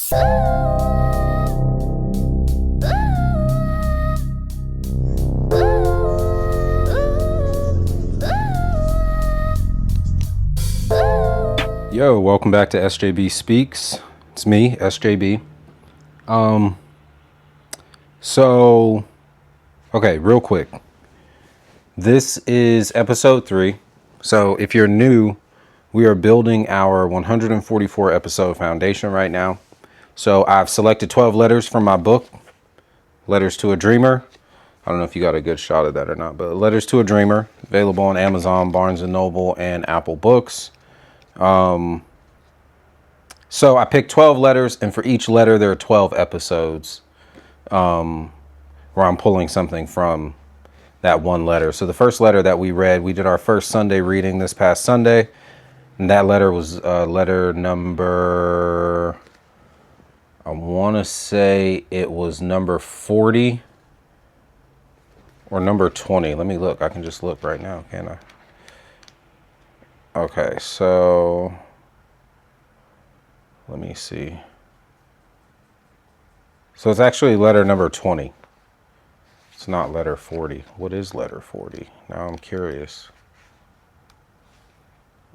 Yo, welcome back to SJB Speaks. It's me, SJB. Okay, real quick. This is episode 3. So if you're new, we are building our 144 episode foundation right now. So I've selected 12 letters from my book, Letters to a Dreamer. I don't know if you got a good shot of that or not, but Letters to a Dreamer, available on Amazon, Barnes & Noble, and Apple Books. So I picked 12 letters, and for each letter, there are 12 episodes where I'm pulling something from that one letter. So the first letter that we read, we did our first Sunday reading this past Sunday, and that letter was letter number, I want to say it was number 40 or number 20. Let me look. I can just look right now, can't I? Okay, so let me see. So it's actually letter number 20. It's not letter 40. What is letter 40? Now I'm curious.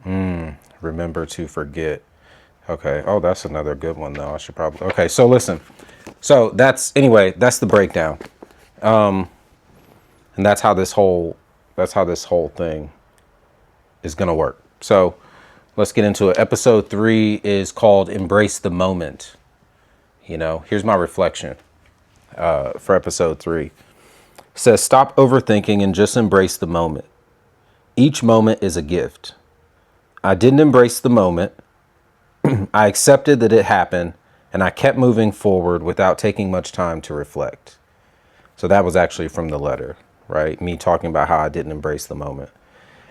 Remember to forget. Okay. Oh, that's another good one though. I should probably. Okay. So listen. So that's the breakdown. And that's how this whole thing is going to work. So let's get into it. Episode 3 is called Embrace the Moment. Here's my reflection for episode 3. It says, stop overthinking and just embrace the moment. Each moment is a gift. I didn't embrace the moment. I accepted that it happened, and I kept moving forward without taking much time to reflect. So that was actually from the letter, right? Me talking about how I didn't embrace the moment.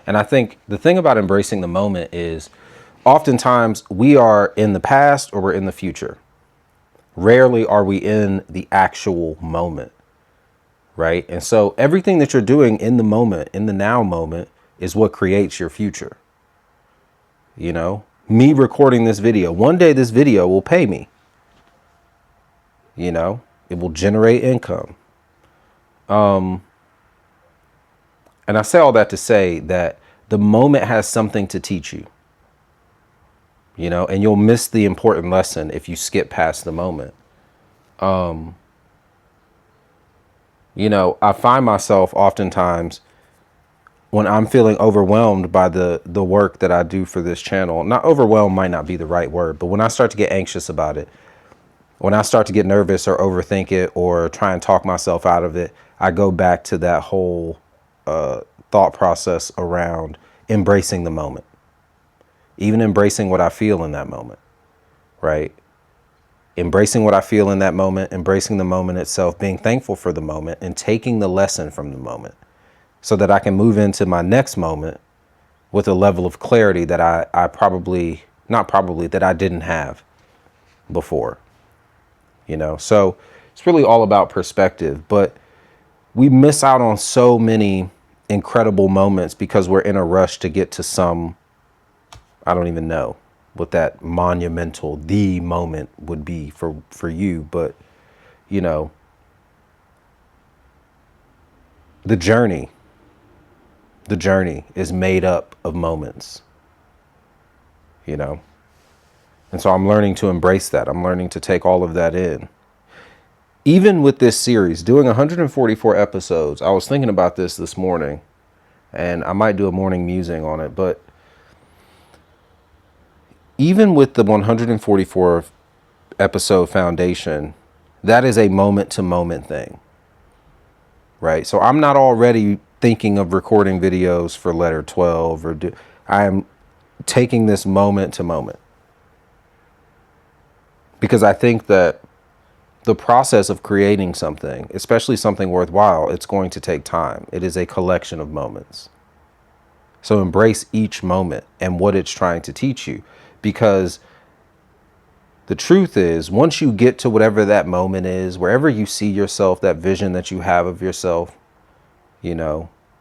And I think the thing about embracing the moment is oftentimes we are in the past or we're in the future. Rarely are we in the actual moment, right? And so everything that you're doing in the moment, in the now moment, is what creates your future. Me recording this video, one day this video will pay me. It will generate income. And I say all that to say that the moment has something to teach you, and you'll miss the important lesson if you skip past the moment. I find myself oftentimes when I'm feeling overwhelmed by the work that I do for this channel. Not overwhelmed might not be the right word, but when I start to get anxious about it, when I start to get nervous or overthink it or try and talk myself out of it, I go back to that whole thought process around embracing the moment, even embracing what I feel in that moment, right? Embracing what I feel in that moment, embracing the moment itself, being thankful for the moment and taking the lesson from the moment so that I can move into my next moment with a level of clarity that that I didn't have before, So it's really all about perspective, but we miss out on so many incredible moments because we're in a rush to get to some, I don't even know what that monumental, the moment would be for you. But, the journey is made up of moments, And so I'm learning to embrace that. I'm learning to take all of that in. Even with this series, doing 144 episodes, I was thinking about this morning, and I might do a morning musing on it, but even with the 144 episode foundation, that is a moment to moment thing, right? So I'm not already thinking of recording videos for letter 12 I am taking this moment to moment because I think that the process of creating something, especially something worthwhile, it's going to take time. It is a collection of moments. So embrace each moment and what it's trying to teach you, because the truth is, once you get to whatever that moment is, wherever you see yourself, that vision that you have of yourself,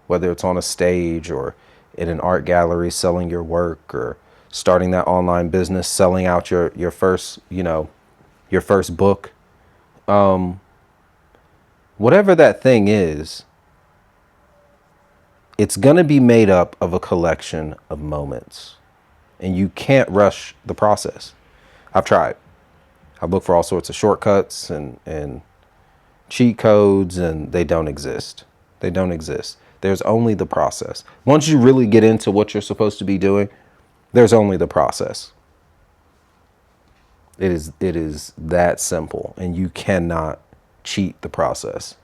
whether it's on a stage or in an art gallery selling your work or starting that online business, selling out your first, your first book, whatever that thing is, it's going to be made up of a collection of moments, and you can't rush the process. I've tried. I've looked for all sorts of shortcuts and cheat codes, and they don't exist. They don't exist. There's only the process. Once you really get into what you're supposed to be doing, there's only the process. It is that simple, and you cannot cheat the process.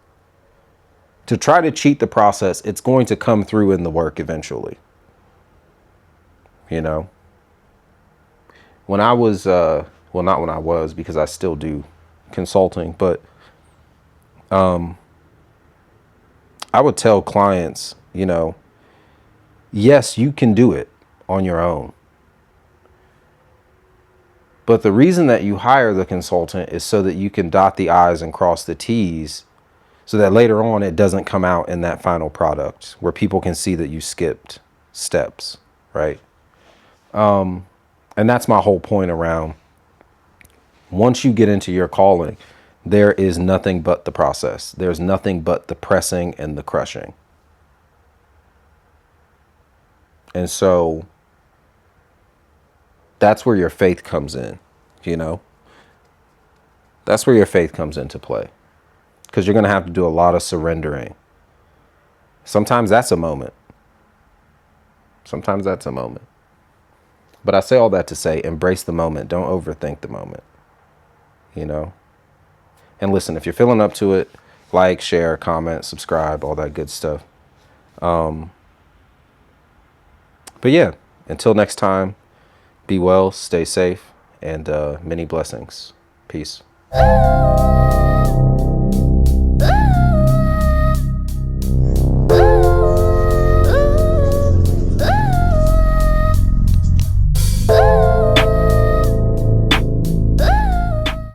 To try to cheat the process, it's going to come through in the work eventually. You know, when I was, well, not when I was, because I still do consulting, but I would tell clients, you know, yes, you can do it on your own. But the reason that you hire the consultant is so that you can dot the I's and cross the T's, so that later on it doesn't come out in that final product where people can see that you skipped steps, right? And that's my whole point around, once you get into your calling, there is nothing but the process. There's nothing but the pressing and the crushing. And so that's where your faith comes in, you know? That's where your faith comes into play. Because you're going to have to do a lot of surrendering. Sometimes that's a moment. Sometimes that's a moment. But I say all that to say, embrace the moment. Don't overthink the moment. You know? And listen, if you're feeling up to it, like, share, comment, subscribe, all that good stuff. But yeah, until next time, be well, stay safe, and many blessings. Peace.